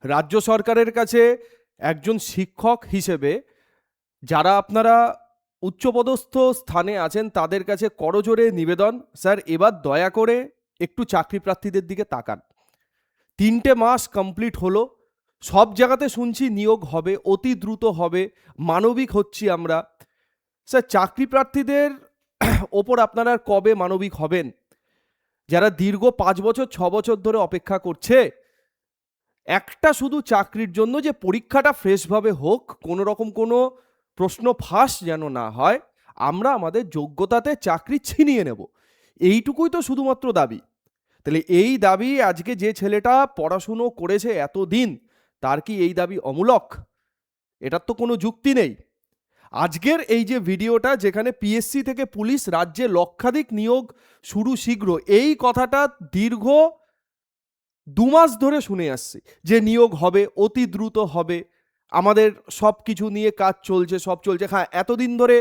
রাজ্য সরকারের কাছে একজন শিক্ষক হিসেবে যারা আপনারা উচ্চপদস্থ স্থানে আছেন তাদের কাছে করজোড়ে নিবেদন, স্যার এবার দয়া করে একটু চাকরি প্রার্থীদের দিকে তাকান। 3টে মাস কমপ্লিট হলো, সব জায়গাতে শুনছি নিয়োগ হবে, অতি দ্রুত হবে, মানবিক হচ্ছি আমরা। স্যার চাকরি প্রার্থীদের ওপর আপনারা কবে মানবিক হবেন? যারা দীর্ঘ 5 বছর 6 বছর ধরে অপেক্ষা করছে একটা শুধু চাকরির জন্য, যে পরীক্ষাটা ফ্রেশভাবে হোক, কোনো রকম কোনো প্রশ্ন ফাঁস যেন না হয়, আমরা আমাদের যোগ্যতাতে চাকরি ছিনিয়ে নেব, এইটুকুই তো শুধুমাত্র দাবি। তাহলে এই দাবি আজকে যে ছেলেটা পড়াশুনো করেছে এতদিন, তার কি এই দাবি অমূলক? এটার তো কোনো যুক্তি নেই। আজকের এই যে ভিডিওটা, যেখানে পিএসসি থেকে পুলিশ রাজ্যে লক্ষাধিক নিয়োগ শুরু শীঘ্র, এই কথাটা দীর্ঘ 2 মাস ধরে শুনে আসছি যে নিয়োগ হবে, অতি দ্রুত হবে, আমাদের সব কিছু নিয়ে কাজ চলছে, সব চলছে। হ্যাঁ, এতদিন ধরে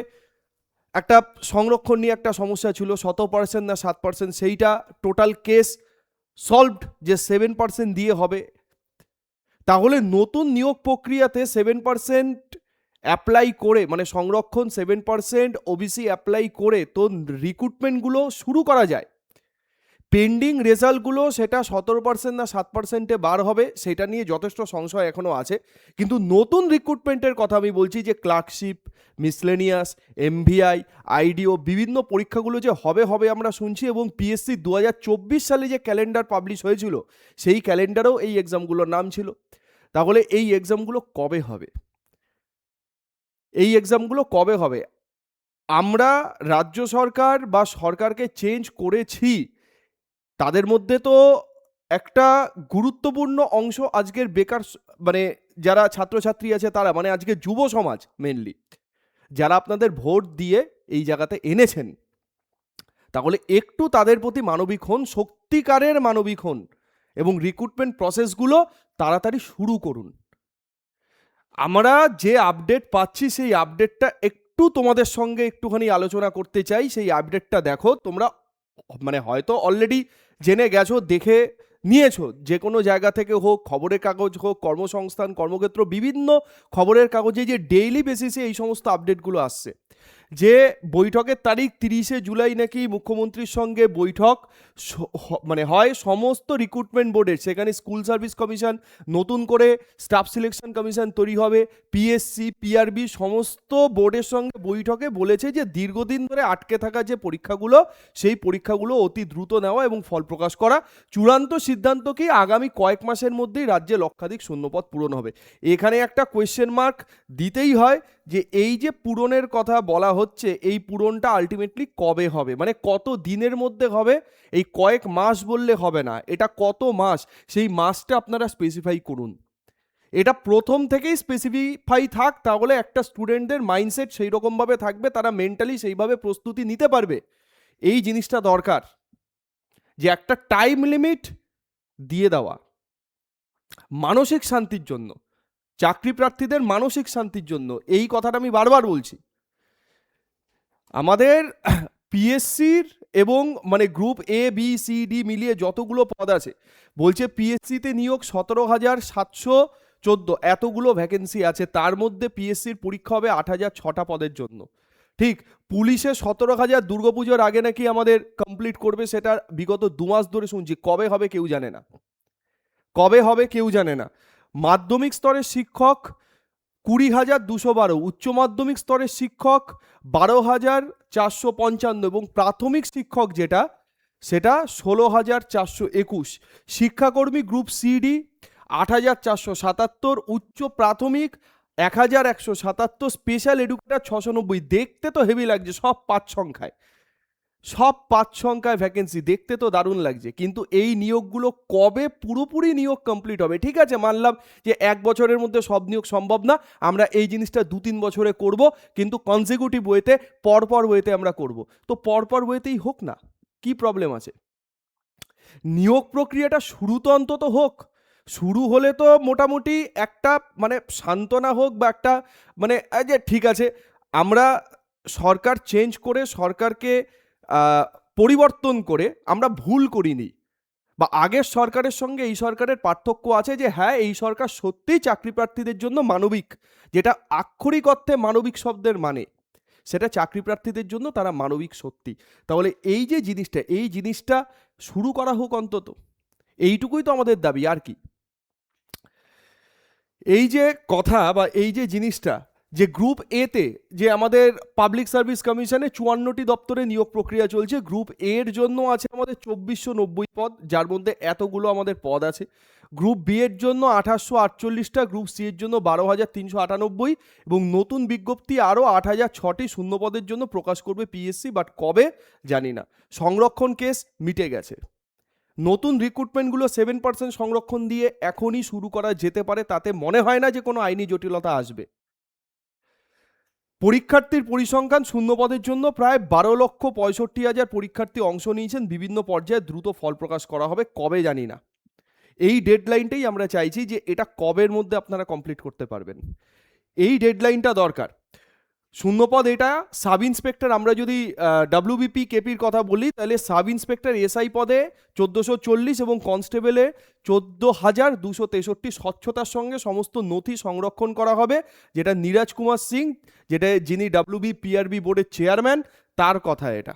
একটা সংরক্ষণ নিয়ে একটা সমস্যা ছিল, 100% না 7%, সেইটা টোটাল কেস সলভড যে 7% দিয়ে হবে। তাহলে নতুন নিয়োগ প্রক্রিয়াতে 7% অ্যাপ্লাই করে, মানে সংরক্ষণ 7% ওবিসি অ্যাপ্লাই করে তো রিক্রুটমেন্টগুলো শুরু করা যায়। পেন্ডিং রেজাল্টগুলো সেটা 17% না 7%-এ বার হবে, সেটা নিয়ে যথেষ্ট সংশয় এখনও আছে। কিন্তু নতুন রিক্রুটমেন্টের কথা আমি বলছি, যে ক্লার্কশিপ, মিসলেনিয়াস, এমভিআই, আইডিও, বিভিন্ন পরীক্ষাগুলো যে হবে হবে আমরা শুনছি, এবং পিএসসি 2024 সালে যে ক্যালেন্ডার পাবলিশ হয়েছিল সেই ক্যালেন্ডারেও এই এক্সামগুলোর নাম ছিল। তাহলে এই এক্সামগুলো কবে হবে? এই এক্সামগুলো কবে হবে? আমরা রাজ্য সরকার বা সরকারকে চেঞ্জ করেছি, তাদের মধ্যে তো একটা গুরুত্বপূর্ণ অংশ আজকের বেকার, মানে যারা ছাত্রছাত্রী আছে তারা, মানে আজকে যুব সমাজ মেনলি, যারা আপনাদের ভোট দিয়ে এই জায়গাতে এনেছেন। তাহলে একটু তাদের প্রতি মানবিক হন, সত্যিকারের মানবিক হন, এবং রিক্রুটমেন্ট প্রসেসগুলো তাড়াতাড়ি শুরু করুন। আমরা যে আপডেট পাচ্ছি সেই আপডেটটা একটু তোমাদের সঙ্গে একটুখানি আলোচনা করতে চাই। সেই আপডেটটা দেখো তোমরা, মানে হয়তো অলরেডি জেনে গেছো, দেখে নিয়েছো, যে কোনো জায়গা থেকে হোক, খবরের কাগজ হোক, কর্মসংস্থান, কর্মক্ষেত্র, বিভিন্ন খবরের কাগজে যে ডেইলি বেসিসে এই সমস্ত আপডেটগুলো আসছে, যে বৈঠকের তারিখ 30শে জুলাই নাকি মুখ্যমন্ত্রীর সঙ্গে বৈঠক মানে হয় সমস্ত রিক্রুটমেন্ট বোর্ডের, সেখানে স্কুল সার্ভিস কমিশন, নতুন করে স্টাফ সিলেকশন কমিশন তৈরি হবে, পিএসসি, পিআরবি, সমস্ত বোর্ডের সঙ্গে বৈঠকে বলেছে যে দীর্ঘদিন ধরে আটকে থাকা যে পরীক্ষাগুলো, সেই পরীক্ষাগুলো অতি দ্রুত নেওয়া এবং ফল প্রকাশ করা। চূড়ান্ত সিদ্ধান্ত কি, আগামী কয়েক মাসের মধ্যেই রাজ্যে লক্ষাধিক শূন্যপদ পূরণ হবে। এখানে একটা কোয়েশ্চেন মার্ক দিতেই হয়, যে এই যে পূরণের কথা বলা হচ্ছে, এই পূরণটা আলটিমেটলি কবে হবে, মানে কত দিনের মধ্যে হবে? এই কয়েক মাস বললে হবে না, এটা কত মাস, সেই মাসটা আপনারা স্পেসিফাই করুন। এটা প্রথম থেকেই স্পেসিফাই থাক, তাহলে একটা স্টুডেন্টদের মাইন্ডসেট সেই রকমভাবে থাকবে, তারা মেন্টালি সেইভাবে প্রস্তুতি নিতে পারবে। এই জিনিসটা দরকার, যে একটা টাইম লিমিট দিয়ে দেওয়া মানসিক শান্তির জন্য, চাকরি প্রার্থীদের মানসিক শান্তির জন্য। এই কথাটা আমি বারবার বলছি। আমাদের পিএসসির এবং মানে group A B C D মিলিয়ে যতগুলো পদ আছে, বলছে পিএসসিতে নিয়োগ 17,714, এতগুলো ভ্যাকেন্সি আছে, তার মধ্যে পিএসসির পরীক্ষা হবে 8,006টা পদের জন্য। ঠিক, পুলিশে 17,000 দুর্গাপুজোর আগে নাকি আমাদের কমপ্লিট করবে, সেটা বিগত 2 মাস ধরে শুনছি। কবে হবে কেউ জানে না, কবে হবে কেউ জানে না। মাধ্যমিক স্তরের শিক্ষক 20,212, উচ্চ মাধ্যমিক স্তরের শিক্ষক 12,455, এবং প্রাথমিক শিক্ষক যেটা, সেটা 16,421। শিক্ষাকর্মী গ্রুপ সিডি 8,477, উচ্চ প্রাথমিক 1,177, স্পেশাল এডুকেটর 690। দেখতে তো হেভি লাগছে, সব 5 সংখ্যায়, সব 5 সংখ্যায় ভ্যাকেন্সি, দেখতে তো দারুণ লাগছে। কিন্তু এই নিয়োগগুলো কবে পুরোপুরি নিয়োগ কমপ্লিট হবে? ঠিক আছে, মানলাম যে 1 বছরের মধ্যে সব নিয়োগ সম্ভব না, আমরা এই জিনিসটা 2-3 বছরে করব, কিন্তু কনজিকিউটিভ ওয়েতে, পরপর ওয়েতে আমরা করব। তো পরপর ওয়েতেই হোক না, কি প্রবলেম আছে? নিয়োগ প্রক্রিয়াটা শুরু তো অন্তত হোক। শুরু হলে তো মোটামুটি একটা মানে সান্ত্বনা হোক, বা একটা মানে যে ঠিক আছে, আমরা সরকার চেঞ্জ করে, সরকারকে পরিবর্তন করে আমরা ভুল করিনি, বা আগের সরকারের সঙ্গে এই সরকারের পার্থক্য আছে যে হ্যাঁ এই সরকার সত্যিই চাকরি প্রার্থীদের জন্য মানবিক, যেটা আক্ষরিক অর্থে মানবিক শব্দের মানে সেটা চাকরি প্রার্থীদের জন্য তারা মানবিক সত্যি। তাহলে এই যে জিনিসটা, এই জিনিসটা শুরু করা হোক অন্তত, এইটুকুই তো আমাদের দাবি, আর কি। এই যে কথা বা এই যে জিনিসটা, যে গ্রুপ এতে যে আমাদের পাবলিক সার্ভিস কমিশনে 54টি দপ্তরে নিয়োগ প্রক্রিয়া চলছে, গ্রুপ এর জন্য আছে আমাদের 2490 পদ, যার মধ্যে এতগুলো আমাদের পদ আছে। গ্রুপ বি এর জন্য 2848টা, গ্রুপ সি এর জন্য 12398 এবং নতুন বিজ্ঞপ্তি আরও 8006টি শূন্য পদের জন্য প্রকাশ করবে পিএসসি, বাট কবে জানি না। সংরক্ষণ কেস মিটে গেছে। নতুন রিক্রুটমেন্টগুলো 7% সংরক্ষণ দিয়ে এখনই শুরু করা যেতে পারে, তাতে মনে হয় না যে কোনো আইনি জটিলতা আসবে। পরীক্ষার্থীর পরিসংখ্যান, শূন্য পদের জন্য প্রায় 12,65,000 পরীক্ষার্থী অংশ নিয়েছেন, বিভিন্ন পর্যায়ে দ্রুত ফল প্রকাশ করা হবে, কবে জানি না। এই ডেডলাইনটাই আমরা চাইছি যে এটা কবের মধ্যে আপনারা কমপ্লিট করতে পারবেন, এই ডেডলাইনটা দরকার। শূন্যপদ এটা সাব ইন্সপেক্টর, আমরা যদি ডাব্লিউবিপি কেপির কথা বলি তাহলে সাব ইন্সপেক্টর এসআই পদে 1440 এবং কনস্টেবলে 14,263। স্বচ্ছতার সঙ্গে সমস্ত নথি সংরক্ষণ করা হবে, যেটা নীরাজ কুমার সিং, যিনি ডাব্লিউবিপিআরবি বোর্ডের চেয়ারম্যান, তার কথা এটা।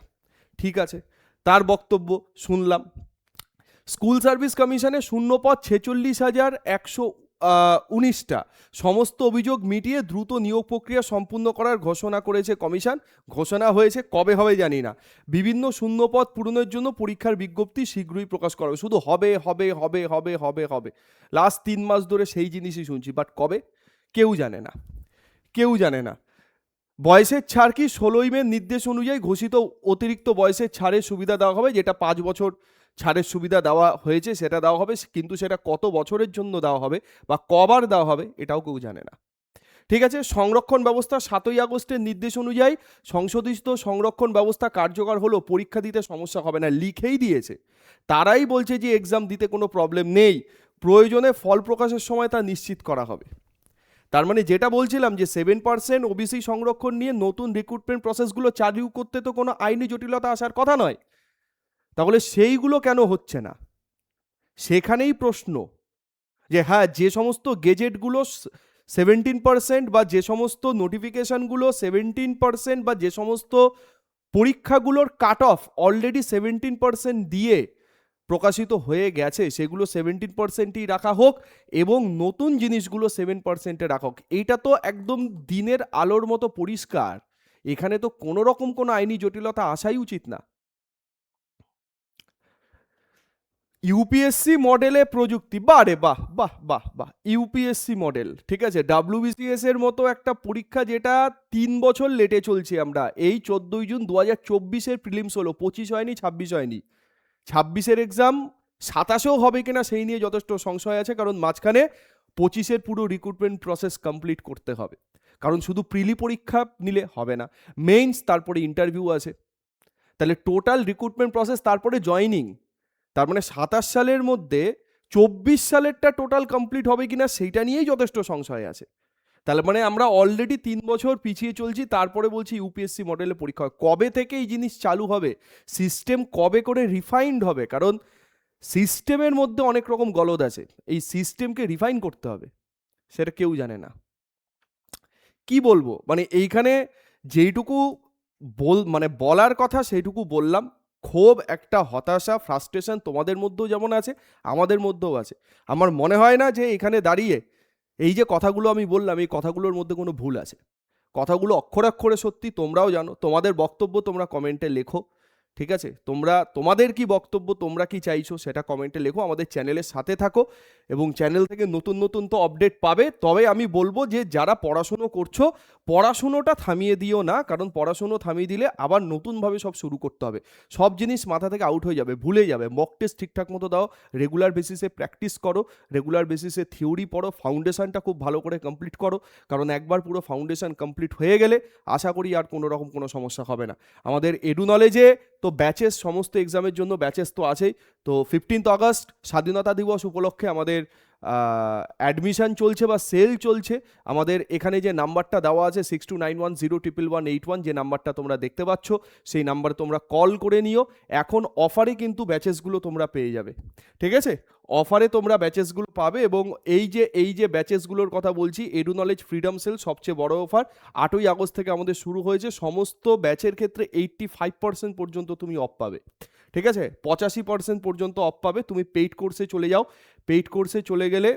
ঠিক আছে, তার বক্তব্য শুনলাম। স্কুল সার্ভিস কমিশনে শূন্যপদ 46,119টা, সমস্ত অভিযোগ মিটিয়ে দ্রুত নিয়োগ প্রক্রিয়া সম্পূর্ণ করার ঘোষণা করেছে কমিশন। ঘোষণা হয়েছে, কবে হবে জানি না। বিভিন্ন শূন্যপদ পূরণের জন্য পরীক্ষার বিজ্ঞপ্তি শীঘ্রই প্রকাশ করা হবে। শুধু হবে হবে হবে হবে হবে হবে, লাস্ট 3 মাস ধরে সেই জিনিসই শুনছি, বাট কবে কেউ জানে না, কেউ জানে না। বয়সের ছাড় কি? 16ই মে নির্দেশ অনুযায়ী ঘোষিত অতিরিক্ত বয়সের ছাড়ের সুবিধা দেওয়া হবে, যেটা 5 বছর ছাড়ের সুবিধা দেওয়া হয়েছে সেটা দেওয়া হবে, কিন্তু সেটা কত বছরের জন্য দেওয়া হবে বা কবার দেওয়া হবে এটাও কেউ জানে না। ঠিক আছে, সংরক্ষণ ব্যবস্থা 7ই আগস্টের নির্দেশ অনুযায়ী সংশোধিত সংরক্ষণ ব্যবস্থা কার্যকর হলো, পরীক্ষা দিতে সমস্যা হবে না, লিখেই দিয়েছে। তারাই বলছে যে এক্সাম দিতে কোনো প্রবলেম নেই, প্রয়োজনে ফল প্রকাশের সময় তা নিশ্চিত করা হবে। তার মানে যেটা বলছিলাম যে 7% ওবিসি সংরক্ষণ নিয়ে নতুন রিক্রুটমেন্ট প্রসেসগুলো চালু করতে তো কোনো আইনি জটিলতা আসার কথা নয়, তাহলে সেইগুলো কেন হচ্ছে না? সেখানেই প্রশ্ন যে হ্যাঁ, যে সমস্ত গেজেটগুলো 17% বা যে সমস্ত নোটিফিকেশনগুলো 17% বা যে সমস্ত পরীক্ষাগুলোর কাট অফ অলরেডি 17% দিয়ে প্রকাশিত হয়ে গেছে, সেগুলো 17%ই রাখা হোক এবং নতুন জিনিসগুলো 7%-এ রাখা হোক। এইটা তো একদম দিনের আলোর মতো পরিষ্কার, এখানে তো কোনো রকম কোনো আইনি জটিলতা আসাই উচিত না। ইউপিএসসি মডেলে প্রযুক্তি, বারে বাহ বাহ বাহ বাহ, ইউপিএসসি মডেল, ঠিক আছে। ডাব্লিউবিসিএস এর মতো একটা পরীক্ষা যেটা 3 বছর লেটে চলছে, আমরা এই 14ই জুন 2024-এর প্রিলিমস হলো, 25 হয়নি, 26 হয়নি। 26-এর এক্সাম 27-এও হবে কিনা সেই নিয়ে যথেষ্ট সংশয় আছে, কারণ মাঝখানে 25-এর পুরো রিক্রুটমেন্ট প্রসেস কমপ্লিট করতে হবে, কারণ শুধু প্রিলি পরীক্ষা নিলে হবে না, মেইনস, তারপরে ইন্টারভিউ আছে, তাহলে টোটাল রিক্রুটমেন্ট প্রসেস, তারপরে জয়নিং। তার মানে 27 সালের মধ্যে 24 সালেরটা টোটাল কমপ্লিট হবে কিনা সেইটা নিয়েই যথেষ্ট সংশয় আছে। তাহলে মানে আমরা অলরেডি 3 বছর পিছিয়ে চলছি, তারপরে বলছি ইউপিএসসি মডেলে পরীক্ষা হয়। কবে থেকে এই জিনিস চালু হবে, সিস্টেম কবে করে রিফাইন্ড হবে, কারণ সিস্টেমের মধ্যে অনেক রকম গলদ আছে, এই সিস্টেমকে রিফাইন করতে হবে, সেটা কেউ জানে না। কি বলবো, মানে এইখানে যেইটুকু বলার কথা সেইটুকু বললাম। ক্ষোভ, একটা হতাশা, ফ্রাস্ট্রেশন তোমাদের মধ্যেও যেমন আছে আমাদের মধ্যেও আছে। আমার মনে হয় না যে এখানে দাঁড়িয়ে এই যে কথাগুলো আমি বললাম, এই কথাগুলোর মধ্যে কোনো ভুল আছে। কথাগুলো অক্ষরে অক্ষরে সত্যি, তোমরাও জানো। তোমাদের বক্তব্য তোমরা কমেন্টে লেখো, ঠিক আছে। তোমাদের কি বক্তব্য, তোমরা কি চাইছো সেটা কমেন্টে লেখো, আমাদের চ্যানেলের সাথে থাকো এবং চ্যানেল থেকে নতুন নতুন তো আপডেট পাবে। তবে আমি বলবো যে যারা পড়াশুনো করছো, পড়াশুনোটা থামিয়ে দিও না, কারণ পড়াশুনো থামিয়ে দিলে আবার নতুনভাবে সব শুরু করতে হবে, সব জিনিস মাথা থেকে আউট হয়ে যাবে, ভুলে যাবে। মক টেস্ট ঠিকঠাক মতো দাও, রেগুলার বেসিসে প্র্যাকটিস করো, রেগুলার বেসিসে থিওরি পড়ো, ফাউন্ডেশনটা খুব ভালো করে কমপ্লিট করো, কারণ একবার পুরো ফাউন্ডেশন কমপ্লিট হয়ে গেলে আশা করি আর কোনো রকম কোনো সমস্যা হবে না। আমাদের এডু নলেজে তো ব্যাচেস, সমস্ত এক্সামের জন্য ব্যাচেস তো আছেই। তো 15 আগস্ট স্বাধীনতা দিবস উপলক্ষে আমাদের অ্যাডমিশন চলছে বা সেল চলছে, আমাদের এখানে যে নাম্বারটা দেওয়া আছে 6291011181, যে নাম্বারটা তোমরা দেখতে পাচ্ছ, সেই নাম্বারে তোমরা কল করে নিও। এখন অফারে কিন্তু ব্যাচেসগুলো তোমরা পেয়ে যাবে, ঠিক আছে? অফারে তোমরা ব্যাচেসগুলো পাবে, এবং এই যে ব্যাচেসগুলোর কথা বলছি, এডু নলেজ ফ্রিডম সেল সবচেয়ে বড় অফার 8ই আগস্ট থেকে আমাদের শুরু হয়েছে। সমস্ত ব্যাচের ক্ষেত্রে 85% পর্যন্ত তুমি অফ পাবে, ঠিক আছে? 85% পর্যন্ত অফ পাবে। তুমি পেইড কোর্সে চলে যাও, পেইড কোর্সে চলে গেলে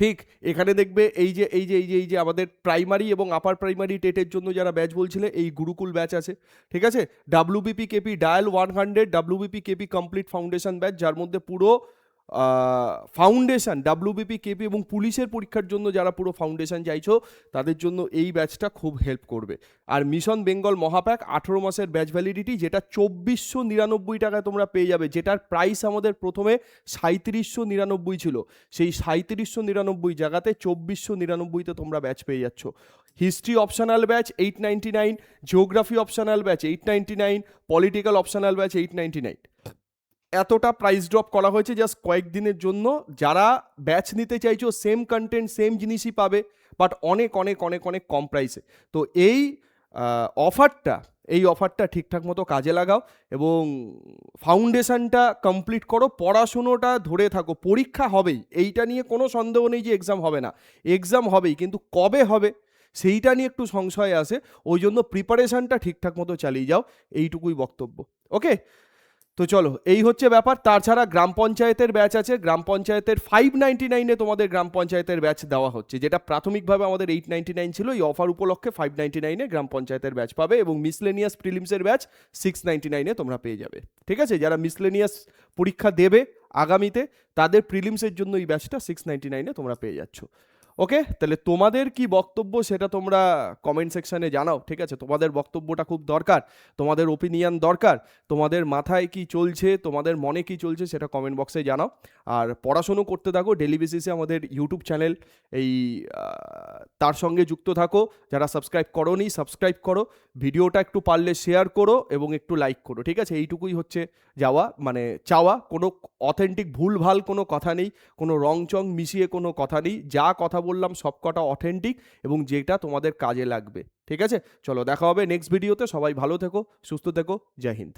ঠিক এখানে দেখবে এই যে আমাদের প্রাইমারি এবং আপার প্রাইমারি টেটের জন্য যারা ব্যাচ বলছিলে, এই গুরুকুল ব্যাচ আছে, ঠিক আছে? WBP KP dial 100, WBP KP complete foundation batch, যার মধ্যে পুরো ফাউন্ডেশন ডাব্লিউবিপি কেপি এবং পুলিশের পরীক্ষার জন্য যারা পুরো ফাউন্ডেশন চাইছো, তাদের জন্য এই ব্যাচটা খুব হেল্প করবে। আর মিশন বেঙ্গল মহাপ্যাক 18 মাসের ব্যাচ ভ্যালিডিটি, যেটা 2499 টাকায় তোমরা পেয়ে যাবে, যেটার প্রাইস আমাদের প্রথমে 3799 ছিল, সেই 3799 জায়গাতে 2499-তে তোমরা ব্যাচ পেয়ে যাচ্ছ। History optional batch 899, geography optional batch 899, political optional batch 899। এতটা প্রাইস ড্রপ করা হয়েছে জাস্ট কয়েকদিনের জন্য। যারা ব্যাচ নিতে চাইছো, সেম কন্টেন্ট সেম জিনিসই পাবে, বাট অনেক অনেক অনেক অনেক কম প্রাইসে। তো এই অফারটা ঠিকঠাক মতো কাজে লাগাও এবং ফাউন্ডেশনটা কমপ্লিট করো, পড়াশুনোটা ধরে থাকো। পরীক্ষা হবেই, এইটা নিয়ে কোনো সন্দেহ নেই যে এক্সাম হবে না, এক্সাম হবেই, কিন্তু কবে হবে সেইটা নিয়ে একটু সংশয় আসে। ওই জন্য প্রিপারেশনটা ঠিকঠাক মতো চালিয়ে যাও, এইটুকুই বক্তব্য। ওকে, তো চলো, এই হচ্ছে ব্যাপার। তাছাড়া গ্রাম পঞ্চায়েতের ব্যাচ আছে, গ্রাম পঞ্চায়েতের 599-এ তোমাদের গ্রাম পঞ্চায়েতের ব্যাচ দেওয়া হচ্ছে, যেটা প্রাথমিকভাবে আমাদের 899 ছিল। এই অফার উপলক্ষে 599-এ গ্রাম পঞ্চায়েতের ব্যাচ পাবে, এবং মিসলেনিয়াস প্রিলিমসের ব্যাচ 699-এ তোমরা পেয়ে যাবে, ঠিক আছে? যারা মিসলেনিয়াস পরীক্ষা দেবে আগামীতে, তাদের প্রিলিমসের জন্য এই ব্যাচটা 699-এ তোমরা পেয়ে যাচ্ছ। ওকে, তাহলে তোমাদের কি বক্তব্য সেটা তোমরা কমেন্ট সেকশানে জানাও, ঠিক আছে? তোমাদের বক্তব্যটা খুব দরকার, তোমাদের ওপিনিয়ন দরকার, তোমাদের মাথায় কি চলছে, তোমাদের মনে কি চলছে, সেটা কমেন্ট বক্সে জানাও। আর পড়াশুনো করতে থাকো, ডেলি বেসিসে আমাদের ইউটিউব চ্যানেল তার সঙ্গে যুক্ত থাকো। যারা সাবস্ক্রাইব করোনি, সাবস্ক্রাইব করো, ভিডিওটা একটু পারলে শেয়ার করো এবং একটু লাইক করো, ঠিক আছে? এইটুকুই হচ্ছে চাওয়া। কোনো অথেন্টিক ভুলভাল কোনো কথা নেই, কোনো রং চং মিশিয়ে কোনো কথা নেই। যা কথা বললাম সব কটা অথেন্টিক এবং যেটা তোমাদের কাজে লাগবে, ঠিক আছে? চলো, দেখা হবে নেক্সট ভিডিওতে। সবাই ভালো থেকো, সুস্থ থেকো, জয় হিন্দ।